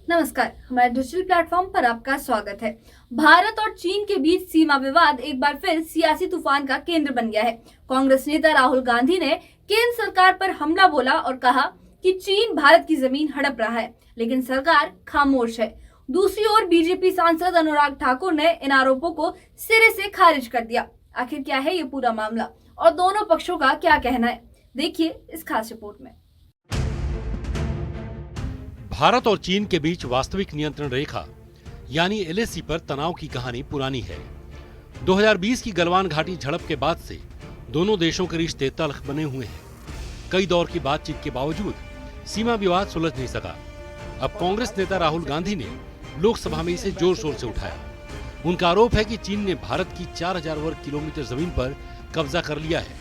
नमस्कार, हमारे digital platform पर आपका स्वागत है। भारत और चीन के बीच सीमा विवाद एक बार फिर सियासी तूफान का केंद्र बन गया है। कांग्रेस नेता राहुल गांधी ने केंद्र सरकार पर हमला बोला और कहा कि चीन भारत की जमीन हड़प रहा है, लेकिन सरकार खामोश है। दूसरी ओर बीजेपी सांसद अनुराग ठाकुर ने इन आरोपों को सिरे से खारिज कर दिया। आखिर क्या है ये पूरा मामला और दोनों पक्षों का क्या कहना है, देखिए इस खास रिपोर्ट में। भारत और चीन के बीच वास्तविक नियंत्रण रेखा यानी एलएसी पर तनाव की कहानी पुरानी है। 2020 की गलवान घाटी झड़प के बाद से दोनों देशों के रिश्ते तल्ख बने हुए हैं। कई दौर की बातचीत के बावजूद सीमा विवाद सुलझ नहीं सका। अब कांग्रेस नेता राहुल गांधी ने लोकसभा में इसे जोर शोर से उठाया। उनका आरोप है कि चीन ने भारत की 4000 वर्ग किलोमीटर जमीन पर कब्जा कर लिया है,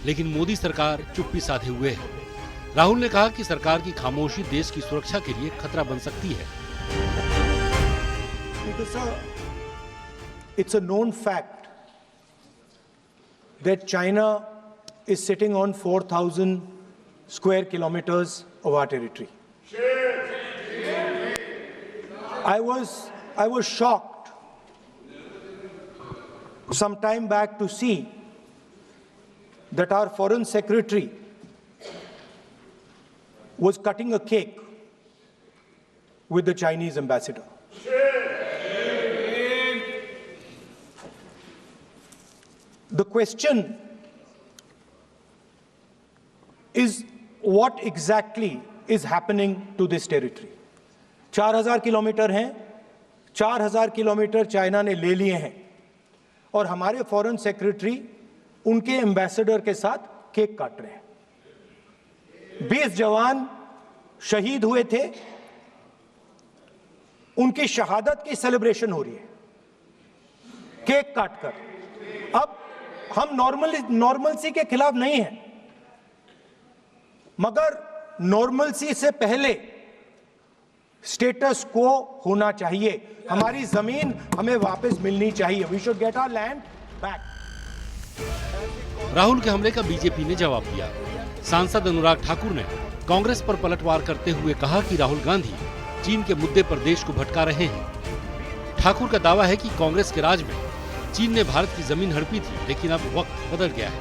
लेकिन मोदी सरकार चुप्पी साधे हुए है। राहुल ने कहा कि सरकार की खामोशी देश की सुरक्षा के लिए खतरा बन सकती है। It's a known fact that China is sitting on 4,000 square kilometers of our territory. I was shocked some time back to see that our foreign secretary was cutting a cake with the Chinese ambassador. The question is what exactly is happening to this territory? 4000 kilometre हैं, 4000 kilometre China ने ले लिए हैं और हमारे foreign secretary उनके ambassador के साथ केक काट रहे हैं। 20 जवान शहीद हुए थे, उनकी शहादत की सेलिब्रेशन हो रही है केक काटकर। अब हम नॉर्मलसी के खिलाफ नहीं हैं, मगर नॉर्मलसी से पहले स्टेटस को होना चाहिए। हमारी जमीन हमें वापस मिलनी चाहिए। We should get our land back. Rahul के हमले का बीजेपी ने जवाब दिया। सांसद अनुराग ठाकुर ने कांग्रेस पर पलटवार करते हुए कहा कि राहुल गांधी चीन के मुद्दे पर देश को भटका रहे हैं। ठाकुर का दावा है कि कांग्रेस के राज में चीन ने भारत की जमीन हड़पी थी, लेकिन अब वक्त बदल गया है।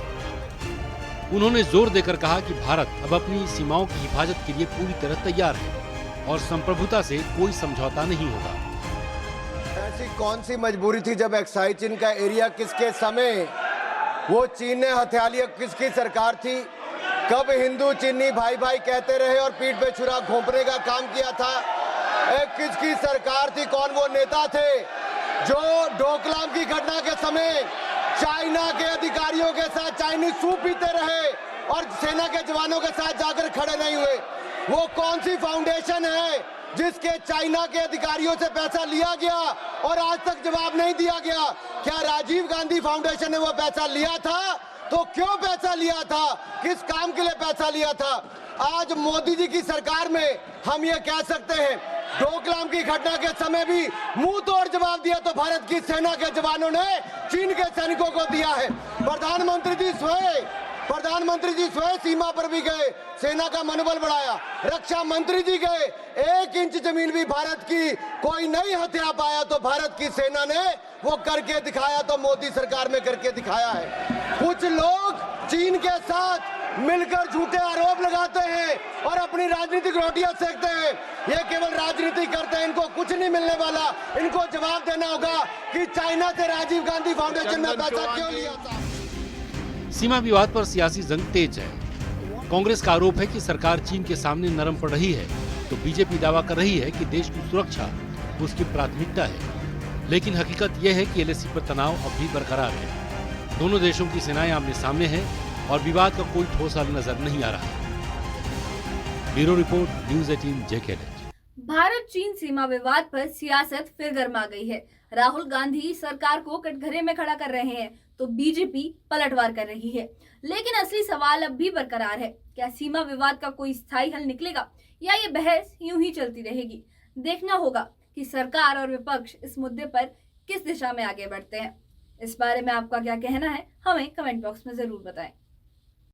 उन्होंने जोर देकर कहा कि भारत अब अपनी सीमाओं की हिफाजत के लिए पूरी तरह तैयार है और संप्रभुता से कोई समझौता नहीं होगा। ऐसी कौन सी मजबूरी थी जब एक्साइज चीन का एरिया किसके समय वो चीन ने हथिया लिया? किसकी सरकार थी? कब हिंदू चीनी भाई भाई कहते रहे और पीठ पे छुरा घोंपने का काम किया था? किसकी सरकार थी? कौन वो नेता थे जो डोकलाम की घटना के समय चाइना के अधिकारियों के साथ चाइनीज सूप पीते रहे और सेना के जवानों के साथ जाकर खड़े नहीं हुए? वो कौन सी फाउंडेशन है जिसके चाइना के अधिकारियों से पैसा लिया गया और आज तक जवाब नहीं दिया गया? क्या राजीव गांधी फाउंडेशन ने वो पैसा लिया था? तो क्यों पैसा लिया था? किस काम के लिए पैसा लिया था? आज मोदी जी की सरकार में हम ये कह सकते हैं, डोकलाम की घटना के समय भी मुंह तोड़ जवाब दिया तो भारत की सेना के जवानों ने चीन के सैनिकों को दिया है। प्रधानमंत्री जी स्वयं सीमा पर भी गए, सेना का मनोबल बढ़ाया। रक्षा मंत्री जी गए, 1 इंच जमीन भी भारत की कोई नहीं हथिया पाया तो भारत की सेना ने वो करके दिखाया, तो मोदी सरकार में करके दिखाया है। कुछ लोग चीन के साथ मिलकर झूठे आरोप लगाते हैं और अपनी राजनीतिक रोटियां सेकते हैं। ये केवल राजनीति करते हैं, इनको कुछ नहीं मिलने वाला। इनको जवाब देना होगा कि चाइना से राजीव गांधी फाउंडेशन में पैसा क्यों लिया था। सीमा विवाद पर सियासी जंग तेज है। कांग्रेस का आरोप है कि सरकार चीन के सामने नरम पड़ रही है, तो बीजेपी दावा कर रही है कि देश की सुरक्षा उसकी प्राथमिकता है। लेकिन हकीकत यह है कि एलएसी पर तनाव अब भी बरकरार है। दोनों देशों की सेनाएं आमने सामने हैं और विवाद का कोई ठोस हल नजर नहीं आ रहा। Bureau report, news 18 JKL। Bharat चीन सीमा विवाद पर सियासत फिर गर्मा गई है। राहुल गांधी सरकार को कटघरे में खड़ा कर रहे हैं तो बीजेपी पलटवार कर रही है। लेकिन असली सवाल अब भी बरकरार है, क्या सीमा विवाद का कोई स्थायी हल निकलेगा या ये बहस यूं ही चलती रहेगी? देखना होगा कि सरकार और विपक्ष इस मुद्दे पर किस दिशा में आगे बढ़ते हैं। इस बारे में आपका क्या कहना है, हमें कमेंट बॉक्स में जरूर बताएं।